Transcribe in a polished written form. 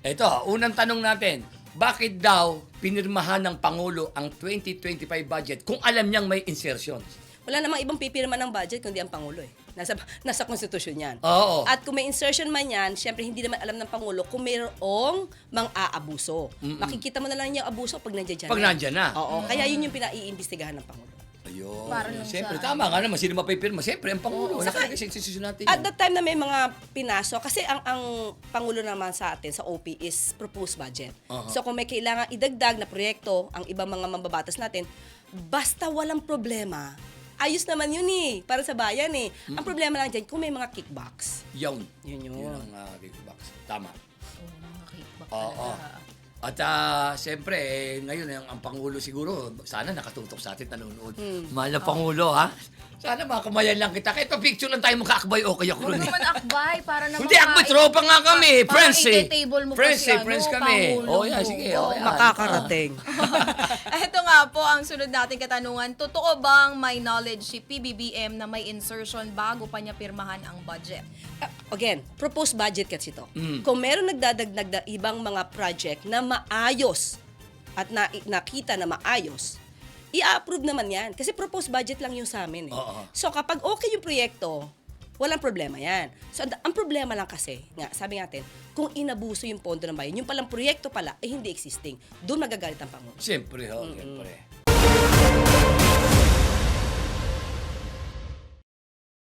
Ito, unang tanong natin. Bakit daw pinirmahan ng Pangulo ang 2025 budget kung alam niyang may insertions? Wala namang ibang pipirma ng budget kundi ang Pangulo eh. Nasa konstitusyon yan. Oo. At kung may insertion man yan, syempre hindi naman alam ng Pangulo kung mayroong mang-aabuso. Makikita mo na lang yung abuso pag nandiyan Pag nandyan na. Oo. Kaya yun yung pinaiimbestigahan ng Pangulo. Ayun. Para lang Siyempre, sa- tama nga naman. Sino mapipirma? Siyempre, ang Pangulo. Wala Saka- kasi institusyon natin At yun. that time na may mga pinasok, kasi ang Pangulo naman sa atin, sa OP, is proposed budget. Uh-huh. So kung may kailangan idagdag na proyekto, ang ibang mga mambabatas natin, basta walang problema, ayos naman yun eh, para sa bayan eh. Ang problema lang dyan, kung may mga kickbacks. Yun. Yun yun. Yun ang kickbox. Tama. Oo, mga kickback Oo. talaga. At siyempre, ngayon ang Pangulo siguro, sana nakatutok sa atin, nanonood. Mahal na Pangulo, ha? Sana makamayan lang kita. Kahit pa-picture lang tayo magkakabay, okay ako Huwag rin. naman akbay, para naman... Hindi, akbay, tropa nga kami. Parang Friends eh. i-table mo Friends kasi, eh, friends kami. Pangulo Oh, yan, mo. sige. Oo. Oh, yan. Makakarating. Ito nga po ang sunod nating katanungan. Totoo bang may knowledge si PBBM na may insertion bago pa niya pirmahan ang budget? Again, proposed budget kasi ito. Mm. Kung meron nagdadagdag na ibang mga project na maayos at nakita na maayos, i-approve naman yan. Kasi proposed budget lang yung sa amin. Eh. Oo. So kapag okay yung proyekto, walang problema yan. So ang problema lang kasi, nga, sabi natin, kung inabuso yung pondo ng bayan, yung palang proyekto pala, eh hindi existing. Doon magagalit ang Pangulo. Siyempre, ho, siyempre.